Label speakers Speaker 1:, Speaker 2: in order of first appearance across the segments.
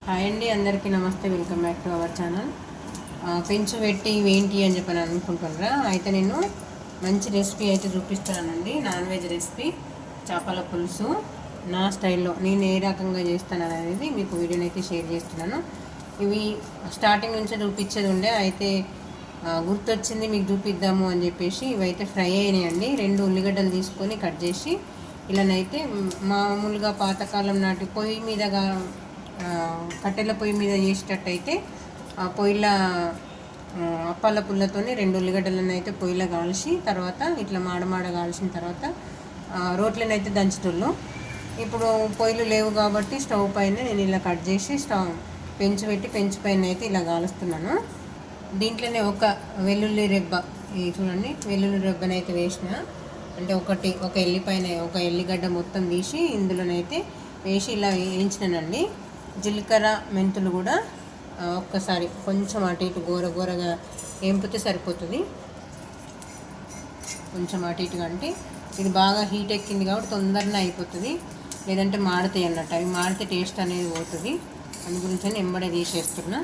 Speaker 1: Hi అండి, అందరికీ నమస్తే. Welcome back to our channel. పెంచు పెట్టి ఏంటి అని చెప్పని అనుకుంటున్నారా? అయితే నేను మంచి రెసిపీ అయితే చూపిస్తున్నానండి. నాన్ వెజ్ రెసిపీ, చేపల పులుసు నా స్టైల్లో నేను ఏ రకంగా చేస్తాను అనేది మీకు వీడియోని అయితే షేర్ చేస్తున్నాను. ఇవి స్టార్టింగ్ నుంచే చూపించేది ఉండే, అయితే గుర్తొచ్చింది మీకు చూపిద్దాము అని చెప్పేసి ఇవైతే ఫ్రై అయినాయండి. 2 ఉల్లిగడ్డలు తీసుకొని కట్ చేసి ఇలానైతే మామూలుగా పాతకాలం నాటి పొయ్యి మీదగా కట్టెల పొయ్యి మీద చేసేటట్టయితే ఆ పొయ్యిల అప్పాల పుల్లతోని 2 ఉల్లిగడ్డలను అయితే పొయ్యిలో కాల్చి తర్వాత ఇట్లా మాడమాడ కాల్చిన తర్వాత రోట్లను అయితే దంచుతుళ్ళు. ఇప్పుడు పొయ్యిలు లేవు కాబట్టి స్టవ్ పైన నేను ఇలా కట్ చేసి పెంచు పెట్టి పెంచు పైన అయితే ఇలా కాలుస్తున్నాను. దీంట్లోనే ఒక వెల్లుల్లి రెబ్బ, చూడండి, వెల్లుల్లి రెబ్బనైతే వేసిన, అంటే ఒక ఎల్లిగడ్డ మొత్తం తీసి ఇందులోనైతే వేసి ఇలా వేయించినానండి. జీలకర్ర మెంతులు కూడా ఒక్కసారి కొంచెం అటు ఇటు గోరగా వేంపితే సరిపోతుంది. కొంచెం అటు ఇటుగా, అంటే ఇది బాగా హీట్ ఎక్కింది కాబట్టి తొందరగా అయిపోతుంది, లేదంటే మాడుతాయి అన్నట్టు. అవి మాడితే టేస్ట్ అనేది పోతుంది. అందు గురించి నేను ఎంబడే తీసేస్తున్నా.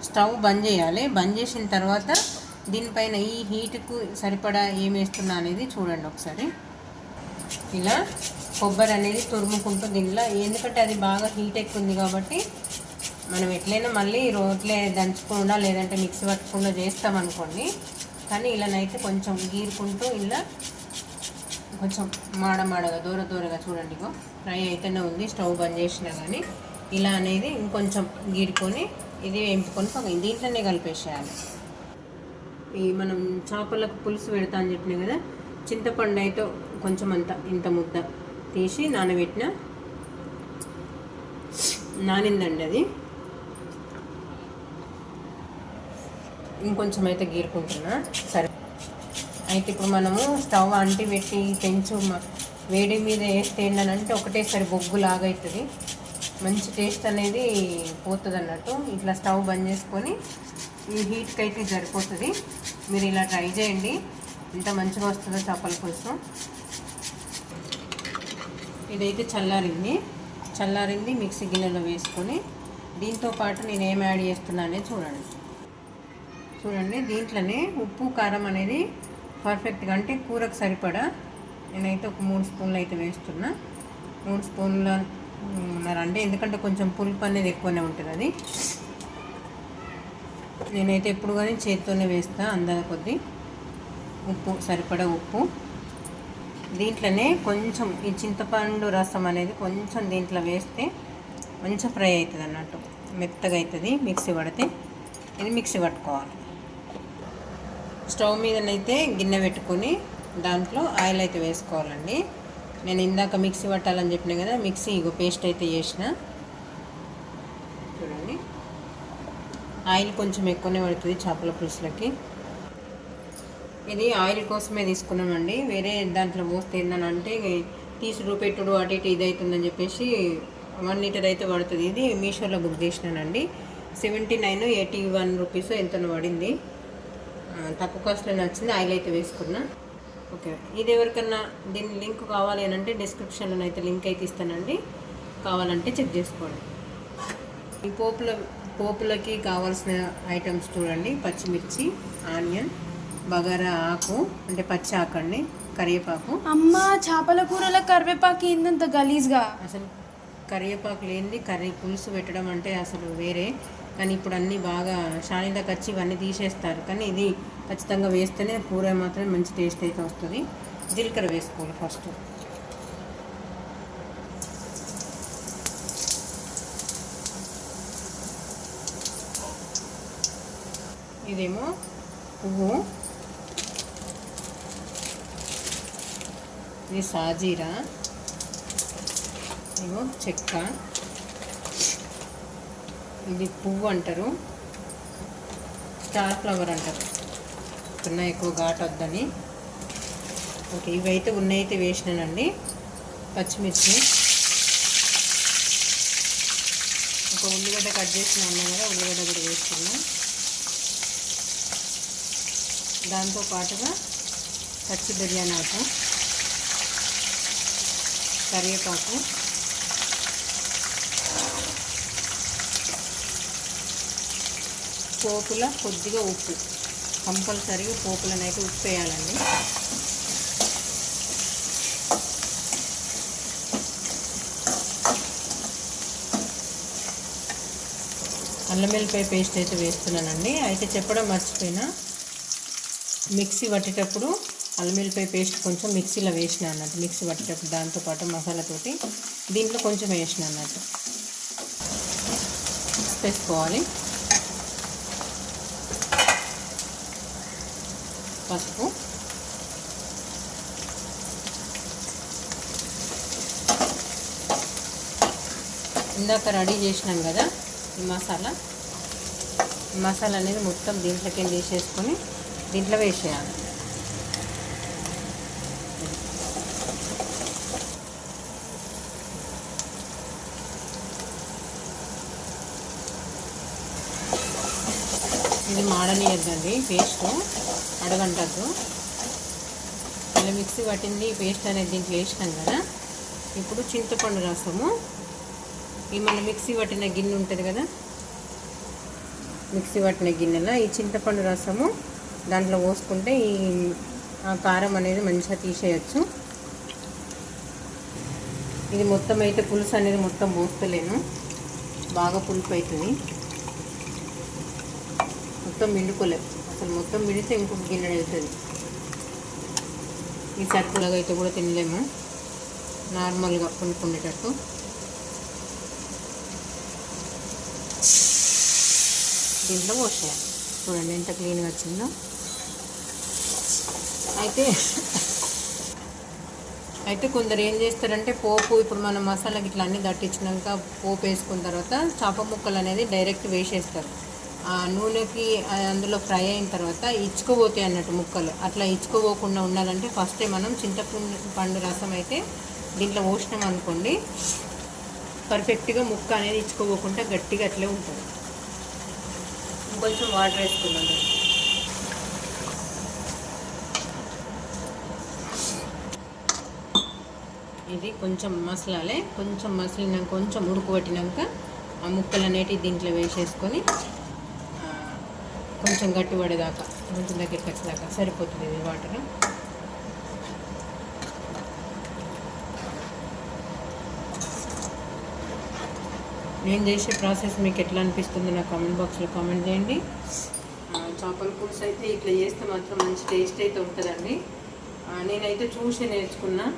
Speaker 1: స్టవ్ బంద్ చేయాలి. బంద్ చేసిన తర్వాత దీనిపైన ఈ హీట్కు సరిపడా ఏం వేస్తున్నా అనేది చూడండి ఒకసారి. ఇలా కొబ్బరి అనేది తురుముకుంటూ దీనిలో, ఎందుకంటే అది బాగా హీట్ ఎక్కుంది కాబట్టి మనం ఎట్లయినా మళ్ళీ రోట్లే దంచకుండా లేదంటే మిక్సీ పట్టకుండా చేస్తామనుకోండి. కానీ ఇలానైతే కొంచెం గీరుకుంటూ ఇలా కొంచెం మాడగా దూరగా చూడండి, ఫ్రై అయితేనే ఉంది. స్టవ్ బంద్ చేసినా కానీ ఇలా అనేది ఇంకొంచెం గీరుకొని ఇది వేంపుకొని దీంట్లోనే కలిపేసేయాలి. ఈ మనం చేపలకు పులుసు పెడతా అని చెప్పినా కదా, చింతపండు అయితే కొంచెం ఇంత ముద్ద తీసి నానిందండి. అది ఇంకొంచెం అయితే గీరుకుంటున్నా. సరే, అయితే ఇప్పుడు మనము స్టవ్ అంటి పెట్టి పెంచు వేడి మీద వేస్తే ఏంటంటే ఒకటేసారి బొగ్గు లాగవుతుంది, మంచి టేస్ట్ అనేది పోతుంది అన్నట్టు. ఇట్లా స్టవ్ బంద్ చేసుకొని ఈ హీట్కి అయితే సరిపోతుంది. మీరు ఇలా ట్రై చేయండి, ఎంత మంచిగా వస్తుందో చేపల పులుసు. ఇదైతే చల్లారింది మిక్సీ గిన్నెలో వేసుకొని దీంతో పాటు నేను ఏం యాడ్ చేస్తున్నానే చూడండి. దీంట్లోనే ఉప్పు కారం అనేది పర్ఫెక్ట్గా, అంటే కూరకు సరిపడా నేనైతే ఒక 3 స్పూన్లు అయితే వేస్తున్నా. 3 స్పూన్ల అంటే ఎందుకంటే కొంచెం పులుపు అనేది ఎక్కువనే ఉంటుంది. అది నేనైతే ఎప్పుడు కానీ చేతితోనే వేస్తా, అందాల కొద్దీ ఉప్పు సరిపడా ఉప్పు. దీంట్లోనే కొంచెం ఈ చింతపండు రసం అనేది కొంచెం దీంట్లో వేస్తే మంచిగా ఫ్రై అవుతుంది అన్నట్టు, మెత్తగా అవుతుంది. మిక్సీ పడితే ఇది మిక్సీ పట్టుకోవాలి. స్టవ్ మీదనైతే గిన్నె పెట్టుకొని దాంట్లో ఆయిల్ అయితే వేసుకోవాలండి. నేను ఇందాక మిక్సీ పట్టాలని చెప్పినా కదా, మిక్సీ పేస్ట్ అయితే చేసిన. చూడండి, ఆయిల్ కొంచెం ఎక్కువనే పడుతుంది చేపల పులుసులకి. ఇది ఆయిల్ కోసమే తీసుకున్నామండి, వేరే దాంట్లో పోస్తే ఏంటంటే తీసుడు పెట్టుడు అటు ఇటు ఇది అవుతుందని చెప్పేసి 1 లీటర్ అయితే పడుతుంది. ఇది మీషోలో బుక్ చేసినానండి. 79-81 రూపీస్ ఎంతనో పడింది, తక్కువ కాస్ట్లో నచ్చింది. ఆయిల్ అయితే వేసుకున్నా. ఓకే, ఇది ఎవరికన్నా దీని లింక్ కావాలి అని అంటే డిస్క్రిప్షన్లో అయితే లింక్ అయితే ఇస్తానండి, కావాలంటే చెక్ చేసుకోండి. ఈ పోపులకి కావాల్సిన ఐటమ్స్ చూడండి: పచ్చిమిర్చి, ఆనియన్, బగారా ఆకు అంటే పచ్చి ఆకు అండి, కరివేపాకు.
Speaker 2: అమ్మ, చేపల కూరలో కరివేపాకు ఏందంత గలీజ్గా?
Speaker 1: అసలు కరివేపాకు లేనిది కర్రీ పులుసు పెట్టడం అంటే అసలు వేరే. కానీ ఇప్పుడు అన్నీ బాగా షానీలకు వచ్చి ఇవన్నీ తీసేస్తారు, కానీ ఇది ఖచ్చితంగా వేస్తేనే కూర మాత్రం మంచి టేస్ట్ అయితే వస్తుంది. జీలకర్ర వేసుకోవాలి ఫస్ట్. ఇదేమో పువ్వు, ఇది సాజీరా, ఏమో చెక్క, ఇది పువ్వు అంటారు, స్టార్ ఫ్లవర్ అంటారు. చిన్న ఎక్కువ ఘాటు వద్దని. ఓకే, ఇవైతే ఉన్నైతే వేసినానండి. పచ్చిమిర్చి, ఒక ఉల్లిగడ్డ కట్ చేసిన అన్నాం కదా, ఉల్లిగడ్డ కూడా వేస్తున్నా. దాంతో పాటుగా పచ్చి బిర్యానీ ఆకు, కరివేపాకు, పోపుల కొద్దిగా ఉప్పు, కంపల్సరీగా పోపులనైతే ఉప్పు వేయాలండి. అల్లం వెల్లిపాయ పేస్ట్ అయితే వేస్తున్నానండి. అయితే చెప్పడం మర్చిపోయినా, మిక్సీ పట్టేటప్పుడు అల్లం వెల్లిపాయ పేస్ట్ కొంచెం మిక్సీలో వేసిన అన్నట్టు. మిక్సీ పట్టేటప్పుడు దాంతోపాటు మసాలాతోటి దీంట్లో కొంచెం వేసిన అన్నట్టు. వేసుకోవాలి. పసుపు, ఇందాక రెడీ చేసినాం కదా ఈ మసాలా అనేది మొత్తం దీంట్లోకి వేసేసుకొని దీంట్లో వేసేయాలి. ఇది మాడనియద్దండి, పేస్ట్ అడగంటద్దు. ఇలా మిక్సీ పట్టింది పేస్ట్ అనేది దీంట్లో వేసినాం కదా. ఇప్పుడు చింతపండు రసము, ఈ మన మిక్సీ పట్టిన గిన్నె ఉంటుంది కదా, మిక్సీ పట్టిన గిన్నెలో ఈ చింతపండు రసము దాంట్లో పోసుకుంటే ఈ కారం అనేది మంచిగా తీసేయచ్చు. ఇది మొత్తం అయితే పులుసు అనేది మొత్తం పోస్తలేను, బాగా పులుపు అవుతుంది. మొత్తం మిండుకోలేదు, అసలు మొత్తం మిడితే ఇంకొక గిన్నె వెళ్తుంది. ఈ సరుకులాగా అయితే కూడా తినలేము, నార్మల్గా పులుపుండేటట్టు. దీంట్లో పోసేయాలి. చూడండి ఎంత క్లీన్గా వచ్చిందో. అయితే కొందరు ఏం చేస్తారంటే పోపు, ఇప్పుడు మనం మసాలా గిట్లా అన్నీ దట్టించినాక పోపు వేసుకున్న తర్వాత చేప ముక్కలు అనేది డైరెక్ట్ వేసేస్తారు. ఆ నూనెకి అందులో ఫ్రై అయిన తర్వాత ఇచ్చుకోపోతాయి అన్నట్టు ముక్కలు. అట్లా ఇచ్చుకోపోకుండా ఉండాలంటే ఫస్టే మనం చింతపండు రసం అయితే దీంట్లో పోసినాం అనుకోండి, పర్ఫెక్ట్గా ముక్క అనేది ఇచ్చుకోపోకుండా గట్టిగా అట్లే ఉంటుంది. కొంచెం వాటర్ వేసుకున్నాను. ఇది కొంచెం మసలాలే, కొంచెం మసలినాక కొంచెం ఉడకబట్టినాక ఆ ముక్కలు అనేటివి దీంట్లో వేసేసుకొని కొంచెం గట్టి పడేదాకా, కొంచెం దగ్గరికి వచ్చేదాకా సరిపోతుంది ఇది వాటర్. నేను చేసే ప్రాసెస్ మీకు ఎట్లా అనిపిస్తుందో నా కామెంట్ బాక్స్లో కామెంట్ చేయండి. చేపల పులుసు అయితే ఇట్లా చేస్తే మాత్రం మంచి టేస్ట్ అయితే ఉంటుందండి. నేనైతే చూసి నేర్చుకున్నా.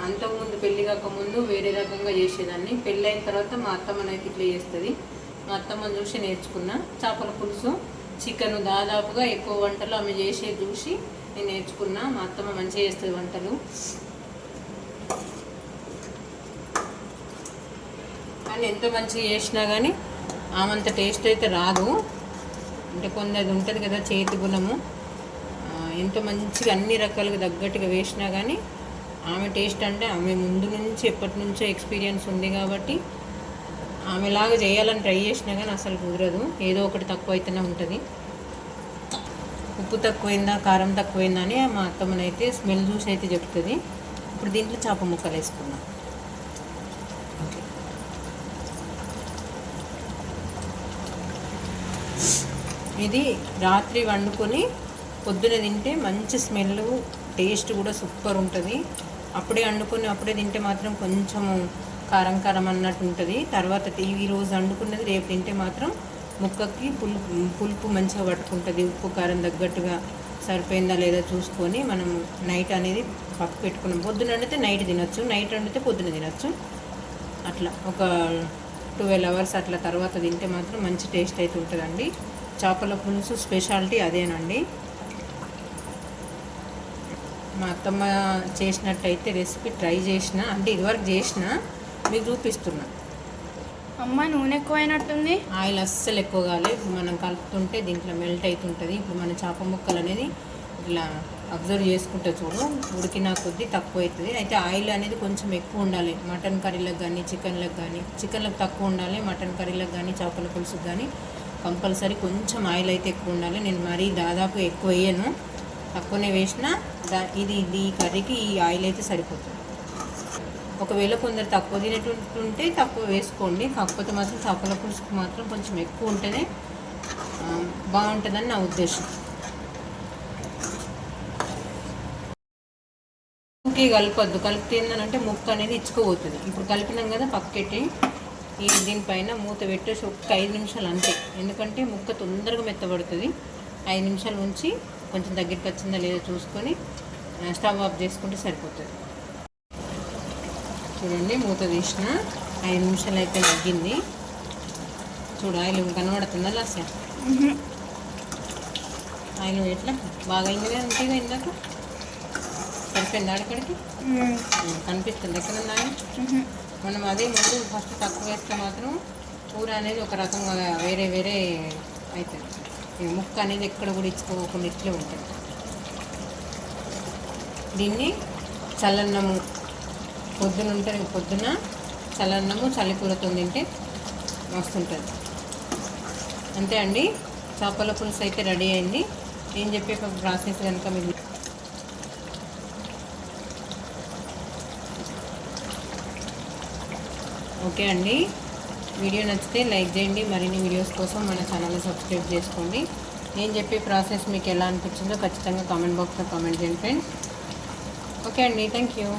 Speaker 1: అంతకుముందు పెళ్ళి కాకముందు వేరే రకంగా చేసేదాన్ని. పెళ్ళి అయిన తర్వాత మా అత్తమ్మనైతే ఇట్లా చేస్తుంది. మా అత్తమ్మని చూసి నేర్చుకున్నా చేపల పులుసు. చికెన్ దాదాపుగా ఎక్కువ వంటలు ఆమె చేసేది చూసి నేను నేర్చుకున్నా. మా అత్తమ్మ మంచిగా చేస్తుంది వంటలు. కానీ ఎంత మంచిగా చేసినా కానీ ఆమెంత టేస్ట్ అయితే రాదు. అంటే కొందరు ఉంటుంది కదా చేతి గుణము, ఎంత మంచిగా అన్ని రకాలుగా తగ్గట్టుగా వేసినా కానీ ఆమె టేస్ట్ అంటే ఆమె ముందు నుంచి ఎప్పటి నుంచో ఎక్స్పీరియన్స్ ఉంది కాబట్టి ఆమెలాగా చేయాలని ట్రై చేసినా కానీ అసలు కుదరదు. ఏదో ఒకటి తక్కువ అయితేనే ఉంటుంది. ఉప్పు తక్కువైందా, కారం తక్కువైందా అని మా అత్తమ్మనైతే స్మెల్ చూసి అయితే చెప్తుంది. ఇప్పుడు దీంట్లో చేప ముక్కలు వేసుకున్నాం. ఇది రాత్రి వండుకొని పొద్దున తింటే మంచి స్మెల్, టేస్ట్ కూడా సూపర్ ఉంటుంది. అప్పుడే వండుకొని అప్పుడే తింటే మాత్రం కొంచెం కారం కారం అన్నట్టు ఉంటుంది. తర్వాత ఈరోజు వండుకున్నది రేపు తింటే మాత్రం ముక్కకి పులుపు మంచిగా పట్టుకుంటుంది. ఉప్పు కారం తగ్గట్టుగా సరిపోయిందా లేదా చూసుకొని మనం నైట్ అనేది పక్క పెట్టుకున్నాం. పొద్దున వండితే నైట్ తినొచ్చు, నైట్ వండితే పొద్దున తినొచ్చు. అట్లా ఒక 12 hours అట్లా తర్వాత తింటే మాత్రం మంచి టేస్ట్ అయితే ఉంటుందండి. చేపల పులుసు స్పెషాలిటీ అదేనండి. మా అత్తమ్మ చేసినట్టయితే రెసిపీ ట్రై చేసిన, అంటే ఇదివరకు చేసిన, మీకు చూపిస్తున్నా.
Speaker 2: అమ్మ నూనె ఎక్కువైనట్టుంది.
Speaker 1: ఆయిల్ అస్సలు ఎక్కువ కాలేదు. మనం కలుపుతుంటే దీంట్లో మెల్ట్ అవుతుంటుంది. ఇప్పుడు మన చేప ముక్కలు అనేది ఇట్లా అబ్జర్వ్ చేసుకుంటే చూడు, ఉడికిన కొద్దీ తక్కువ అవుతుంది. అయితే ఆయిల్ అనేది కొంచెం ఎక్కువ ఉండాలి. మటన్ కర్రీలకు కానీ చికెన్లకు తక్కువ ఉండాలి. మటన్ కర్రీలకు కానీ చేపల పులుసుకు కానీ కంపల్సరీ కొంచెం ఆయిల్ అయితే ఎక్కువ ఉండాలి. నేను మరీ దాదాపు ఎక్కువ వేయను, తక్కువనే వేసిన. ఇది ఈ కర్రీకి ఈ ఆయిల్ అయితే సరిపోతుంది. ఒకవేళ కొందరు తక్కువ తినేటుంటే తక్కువ వేసుకోండి. కాకపోతే మాత్రం చేపల పులుసుకు మాత్రం కొంచెం ఎక్కువ ఉంటేనే బాగుంటుందని నా ఉద్దేశం. ఇంకే కలపొద్దు. కలిపితే ఏంటంటే ముక్క అనేది ఇచ్చుకోబోతుంది. ఇప్పుడు కలిపినాం కదా పక్కెట్టి దీనిపైన మూత పెట్టేసి ఒక 5 నిమిషాలు అంతే. ఎందుకంటే ముక్క తొందరగా మెత్తబడుతుంది. 5 నిమిషాలు ఉంచి కొంచెం దగ్గరికి వచ్చిందా లేదో చూసుకొని స్టవ్ ఆఫ్ చేసుకుంటే సరిపోతుంది. చూడండి మూత తీసిన 5 నిమిషాలు అయితే మగ్గింది. చూడు ఆయిల్ కనబడుతుందా లాస్ ఆయిల్ ఎట్లా బాగా అయింది అంతేగా ఇందాక సరిపోయింది ఆడక్కడికి కనిపిస్తుంది ఎక్కడ ఆయిల్. మనం అదే ముందు ఫస్ట్ తక్కువ వేస్తే మాత్రం కూర అనేది ఒక రకంగా వేరే వేరే అవుతుంది. ముక్క అనేది ఎక్కడ కూడా ఇచ్చుకోకుండా ఇట్లే ఉంటుంది. దీన్ని చల్లన్నము పొద్దున చల్లన్నము చల్లికూరతో తింటే మస్తుంటుంది. అంతే అండి, చేపల పులుసు అయితే రెడీ అయింది. నేను చెప్పే ప్రాసెస్ కనుక మీకు ఓకే అండి. వీడియో నచ్చితే లైక్ చేయండి. మరిన్ని వీడియోస్ కోసం మన ఛానల్ని సబ్స్క్రైబ్ చేసుకోండి. నేను చెప్పే ప్రాసెస్ మీకు ఎలా అనిపించిందో ఖచ్చితంగా కామెంట్ బాక్స్లో కామెంట్ చేయండి ఫ్రెండ్స్. ఓకే అండి, థ్యాంక్ యూ.